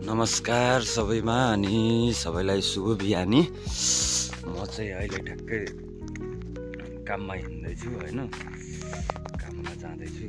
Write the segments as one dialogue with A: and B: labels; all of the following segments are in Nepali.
A: नमस्कार सबैमा अनि सबैलाई शुभ बिहानी। म चाहिँ अहिले ठ्याक्कै काममा हिँड्दैछु होइन, काममा जाँदैछु।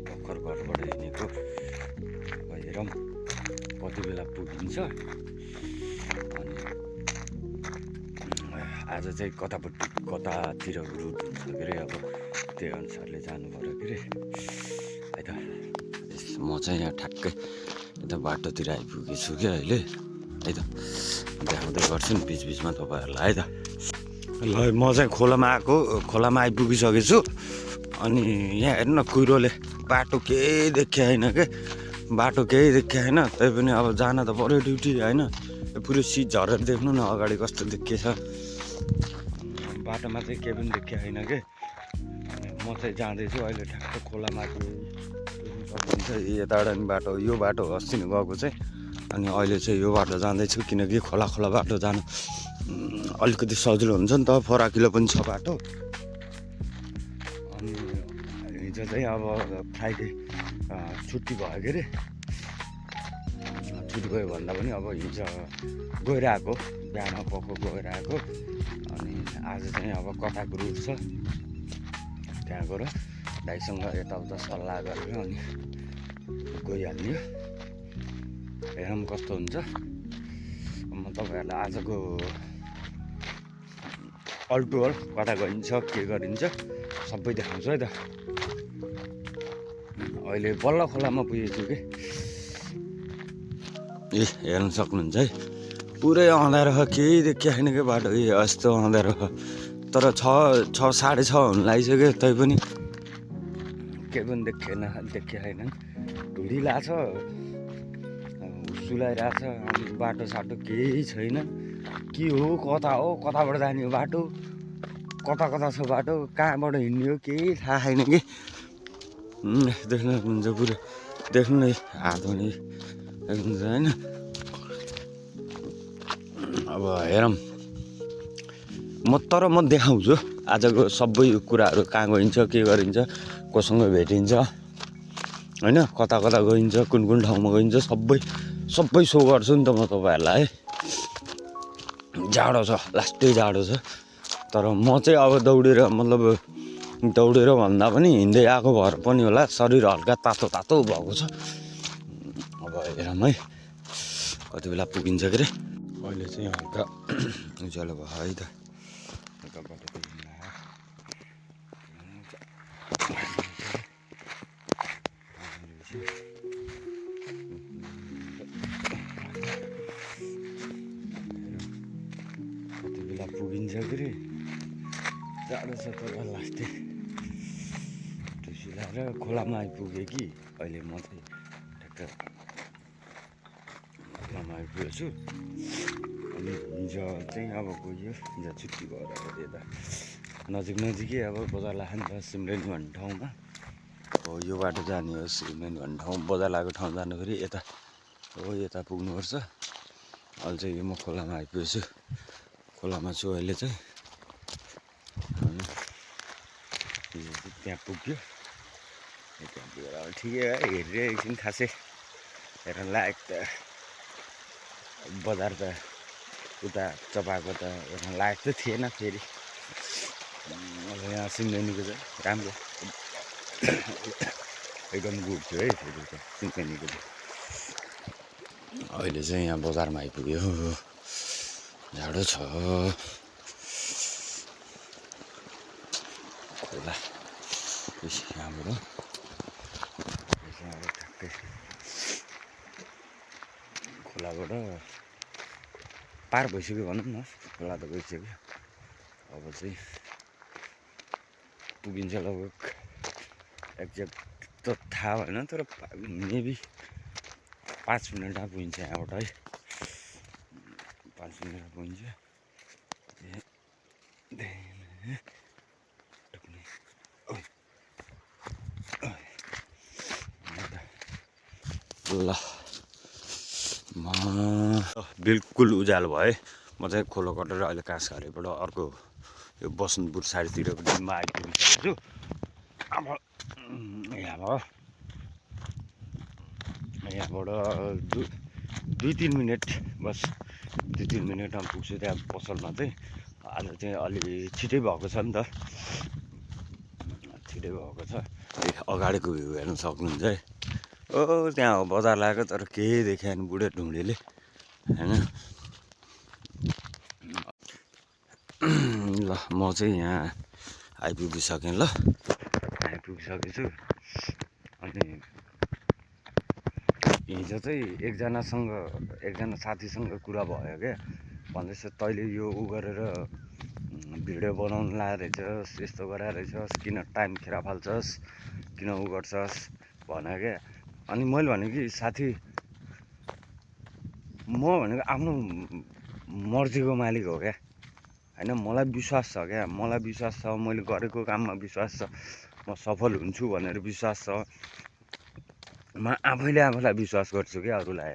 A: भर्खर घरबाट हिँडेको, हेरौँ कति बेला पुगिन्छ। अनि आज चाहिँ कतातिर रुट हुन्छ के अरे, अब त्यही अनुसारले जानु पर्यो के अरे है त। म चाहिँ यहाँ ठ्याक्कै यता बाटोतिर आइपुगेछु क्या अहिले है त। देखाउँदै गर्छु नि बिचबिचमा तपाईँहरूलाई है त। ल म चाहिँ खोलामा आइपुगिसकेको छु। अनि यहाँ हेर्नु न, कुहिरोले बाटो केही देखिया होइन के, बाटो केही देखिया होइन। तैपनि अब जान त पऱ्यो ड्युटी होइन। पुरै सिट झरेर देख्नु न अगाडि कस्तो देखिएछ। बाटोमा चाहिँ केही पनि देखिया होइन के। म चाहिँ जाँदैछु अहिले ठ्याक्क खोलामा सक्नुहुन्छ। यताबाट नि बाटो, यो बाटो अस्ति नै गएको चाहिँ, अनि अहिले चाहिँ यो बाटो जाँदैछु। किनकि खोला बाटो जानु अलिकति सजिलो हुन्छ नि त, फराकिलो पनि छ बाटो। अनि हिजो चाहिँ अब फ्राइडे छुट्टी भयो के अरे। छुट्टी गयो भन्दा पनि अब हिजो गएर आएको, बिहान पक्क गएर आएको। अनि आज चाहिँ अब कताको रुट छ त्यहाँ गएर दाइसँग यताउता सल्लाह गरेर अनि गइहाल्ने। हेरौँ कस्तो हुन्छ। म तपाईँहरूलाई आजको अल टु अल कता गइन्छ के गरिन्छ सबै देखाउँछु है त। अहिले बल्ल खोलामा पुगेछु कि। हेर्न सक्नुहुन्छ है, पुरै अँध्यारो केही देखिया छैन कि बाटो। यस्तो अँध्यारो तर 6:30 हुन लागिसक्यो, तैपनि केही पनि देखिया छैन। धुरी लाग्छ, सुलाइरहेछ। अनि बाटो साटो केही छैन। के हो कता हो, कताबाट जाने हो बाटो, कता छ बाटो, कहाँबाट हिँड्ने हो केही थाहा छैन कि। देख्नुहुन्छ पुरै, देख्नु न हात हुने देख्नुहुन्छ होइन। अब हेरौँ तर म देखाउँछु आजको सबै कुराहरू, कहाँ गइन्छ के गरिन्छ, कोसँग भेटिन्छ होइन, कता गइन्छ, कुन ठाउँमा गइन्छ सबै सो गर्छु नि त म तपाईँहरूलाई। जाडो छ, लास्टै जाडो छ। तर म चाहिँ अब दौडेर भन्दा पनि हिँड्दै आएको भएर पनि होला, शरीर हल्का तातो भएको छ। अब हेरौँ है कति बेला पुगिन्छ के अरे। अहिले चाहिँ हल्का उज्यालो भयो है त। कति बेला पुगिन्छ के अरे, जाडो छ तर लास्टै। टुसी लगाएर खोलामा आइपुगेँ कि अहिले। म चाहिँ ठ्याक्क खोलामा आइपुगेको छु। अनि हिजो चाहिँ अब गयो, हिजो छुट्टी भएर यता नजिकै अब बजार लाग्यो नि त, सिमरेनी भन्ने ठाउँमा। हो यो बाटो जाने हो सिमरेनी भन्ने ठाउँ, बजार लागेको ठाउँ जानुखेरि यता हो, यता पुग्नुपर्छ। अहिले चाहिँ यो म खोलामा आइपुगेछु, खोलामा छु अहिले चाहिँ। त्यहाँ पुग्यो, त्यहाँ पुगेर अब ठिकै है, हेरेर एकछिन खासै हेर्न लायक त बजार त उता चपाएको त हेर्न लायक त थिएन। फेरि अब यहाँ सिमरेनीको चाहिँ राम्रो एकदम गुड थियो है। फेरि त सिमरेनीको चाहिँ अहिले चाहिँ यहाँ बजारमा आइपुग्यो, जाडो छ। खोला यहाँबाट ठ्याक्कै खोलाबाट पार भइसक्यो भनौँ न, खोला त गइसक्यो। अब चाहिँ पुगिन्छ लगभग एक्ज्याक्ट त त थाहा भएन तर मेबी 5 मिनटमा पुगिन्छ यहाँबाट है 5 मिनटमा पुगिन्छ ल बिल्कुल उज्यालो भयो म चाहिँ खोलो कटेर अहिले काँसघारीबाट अर्को यो बसन्तपुर साइडतिरको डिममा आइपुगिसकेको छु अब यहाँबाट 2-3 मिनट बस 2-3 मिनटमा पुग्छु त्यहाँ पसलमा चाहिँ आज चाहिँ अलि छिटै भएको छ नि त छिटै भएको छ अगाडिको भ्यू हेर्न सक्नुहुन्छ है ओ त्यहाँ हो बजार लाग्यो तर केही देखाएन बुढे ढुँडीले होइन ल म चाहिँ यहाँ आइपुगिसकेँ ल आइपुगिसकेको छु अनि हिजो चाहिँ एकजना साथीसँग कुरा भयो क्या भन्दैछ तैँले यो उ गरेर भिडियो बनाउनु लाएर रहेछस् यस्तो गराएर रहेछस् किन टाइम खेर फाल्छस् किन उ गर्छस् भन्यो क्या अनि मैले भने कि साथी म भनेको आफ्नो मर्जीको मालिक हो क्या होइन मलाई विश्वास छ क्या मलाई विश्वास छ मैले गरेको काममा विश्वास छ म सफल हुन्छु भनेर विश्वास छ म आफैलाई विश्वास गर्छु क्या अरूलाई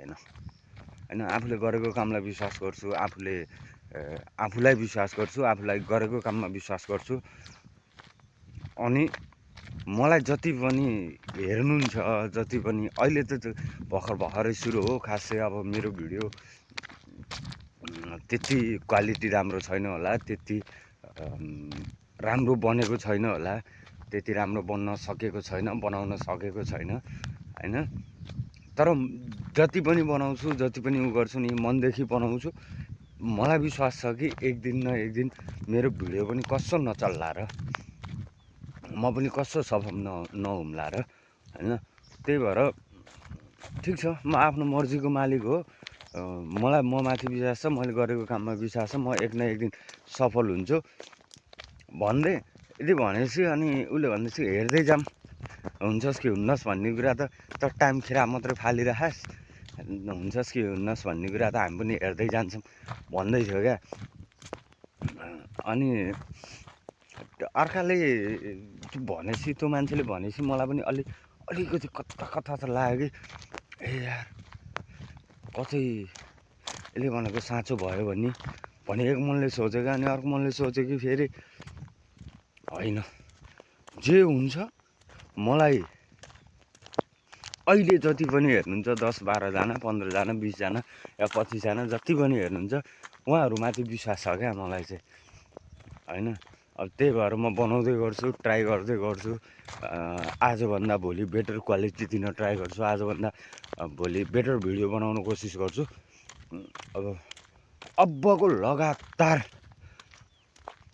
A: होइन आफूले गरेको कामलाई विश्वास गर्छु आफूलाई विश्वास गर्छु आफूलाई गरेको काममा विश्वास गर्छु अनि मलाई जति पनि हेर्नुहुन्छ जति पनि अहिले त भर्खरै सुरु हो खासै अब मेरो भिडियो त्यति क्वालिटी राम्रो छैन होला त्यति राम्रो बनेको छैन होला त्यति राम्रो बन्न सकेको छैन बनाउन सकेको छैन होइन तर जति पनि बनाउँछु जति पनि उ गर्छु नि मनदेखि बनाउँछु मलाई विश्वास छ कि एक दिन न एक दिन मेरो भिडियो पनि कसो नचल्ला र म पनि कसो सफल नहुम्ला र होइन त्यही भएर ठिक छ म आफ्नो मर्जीको मालिक हो मलाई म माथि विश्वास छ मैले गरेको काममा विश्वास छ म एक न एक दिन सफल हुन्छु भन्दै यदि भनेपछि अनि उसले भन्दैछ हेर्दै जाम हुन्छस् कि हुन्नस् भन्ने कुरा त टाइम खेर मात्रै फालिराखास् हुन्छस् कि हुन्नस् भन्ने कुरा त हामी पनि हेर्दै जान्छौँ भन्दै थियो क्या अनि अर्काले भनेपछि त्यो मान्छेले भनेपछि मलाई पनि अलिकति कता त लाग्यो कि ए यार कतै यसले भनेको साँचो भयो भने एक मनले सोचेको अनि अर्को मनले सोच्यो कि फेरि होइन जे हुन्छ मलाई अहिले जति पनि हेर्नुहुन्छ 10-12जना 15जना 20जना या 25जना जति पनि हेर्नुहुन्छ उहाँहरूमाथि विश्वास छ क्या मलाई चाहिँ होइन अब त्यही भएर म बनाउँदै गर्छु ट्राई गर्दै गर्छु आजभन्दा भोलि बेटर क्वालिटी दिन ट्राई गर्छु आजभन्दा भोलि बेटर भिडियो बनाउन कोसिस गर्छु अबको लगातार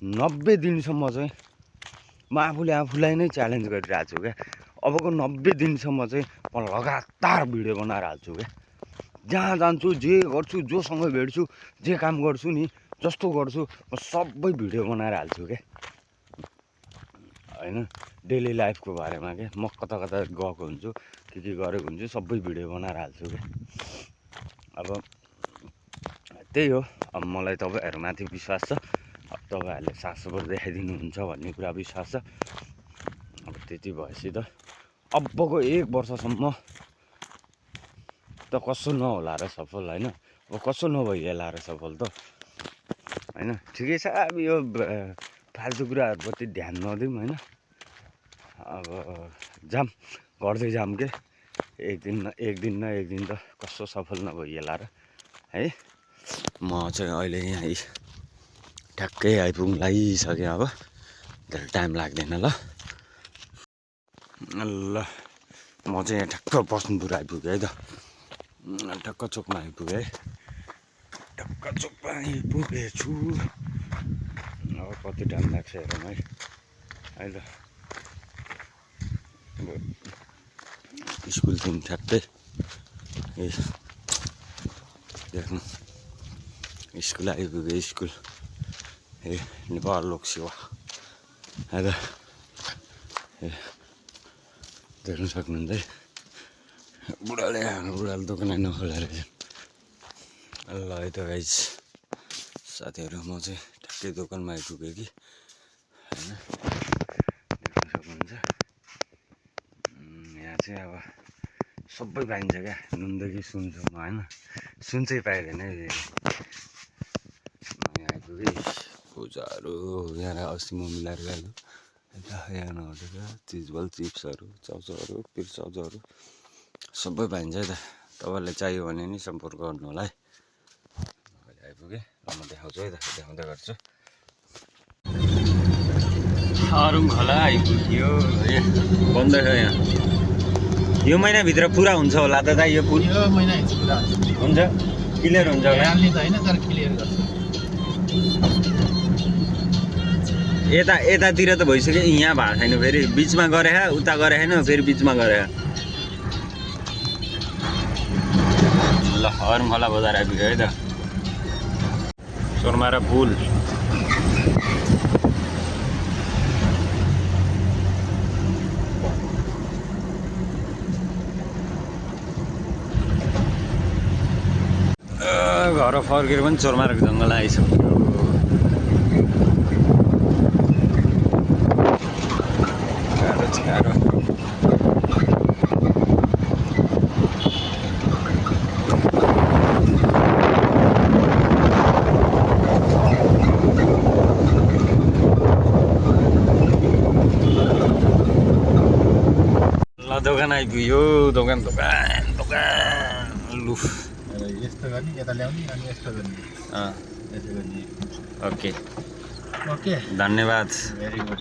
A: 90 दिनसम्म चाहिँ म आफूलाई नै च्यालेन्ज गरिरहेको छु क्या अबको 90 दिनसम्म चाहिँ म लगातार भिडियो बनाएर हाल्छु क्या जहाँ जान्छु जे गर्छु जोसँग भेट्छु जे काम गर्छु नि जस्तो गर्छु म सबै भिडियो बनाएर हाल्छु क्या होइन डेली लाइफको बारेमा क्या म कता गएको हुन्छु के गरेको हुन्छु सबै भिडियो बनाएर हाल्छु क्या अब त्यही हो अब मलाई तपाईँहरूमाथि विश्वास छ अब तपाईँहरूले साथ सपोर्ट देखाइदिनुहुन्छ भन्ने कुरा विश्वास छ अब त्यति भएपछि त अबको 1 वर्षसम्म त कसो नहोला र सफल होइन अब कसो नभइएला र सफल त होइन ठिकै छ अब यो फाल्तु कुराहरूप्रति ध्यान नदिउँ होइन अब गर्दै जाम के एक दिन न एक दिन त कसो सफल नभइएला र है म चाहिँ अहिले यहाँ ठ्याक्कै आइपुग्नु लागिसकेँ अब धेरै टाइम लाग्दैन ल म चाहिँ यहाँ ठ्याक्क बसन्तपुर आइपुगेँ है त ठ्याक्क चोकमा आइपुगेँ है ठ्याक्क चोकमा आइपुगेछु अब कति टाइम लाग्छ हेरौँ है ल स्कुलदेखि ठ्याक्कै देख्नु स्कुल आइपुगेँ स्कुल नेपाल लोक सेवा है त देख्न सक्नुहुन्छ है बुढाले दोकान नखोला रहेछ ल है त गाइस साथीहरू म चाहिँ ठ्याक्कै दोकानमा आइपुगेँ कि होइन देख्न सक्नुहुन्छ यहाँ चाहिँ अब सबै पाइन्छ क्या नुनदेखि सुनसम्म होइन सुन चाहिँ पाइँदैन है यहाँ आइपुगेँ पूजाहरू यहाँ अस्ति म मिलाएर गएको यहाँ नहुँदैन चिजबल चिप्सहरू चाउचाउहरू पिर चाउचाउहरू सबै पाइन्छ है त तपाईँहरूलाई चाहियो भने नि सम्पर्क गर्नु होला है आइपुगेँ र म देखाउँछु है त देखाउँदै गर्छु अरुङ खोला आइपुग्यो बन्द छ यहाँ यो महिनाभित्र पुरा हुन्छ होला त दाइ यो पुल
B: यो महिना पुरा
A: हुन्छ क्लियर हुन्छ होला
B: हाल्ने त होइन तर क्लियर गर्छ
A: यतातिर त भइसक्यो यहाँ भएको छैन फेरि बिचमा गरे उता गरे छैन फेरि बिचमा गरे ल अरुङ खोला बजार आइपुग्यो है त सोरमारा पुल घर फर्केर पनि चोरमाराको जङ्गल आइसक्यो गाह्रो छ गाह्रो ल दोकान आइपुग्यो दोकान लु
B: यस्तो गर्ने यता ल्याउने अनि यस्तो गर्ने
A: ओके
B: ओके
A: धन्यवाद
B: भेरी गुड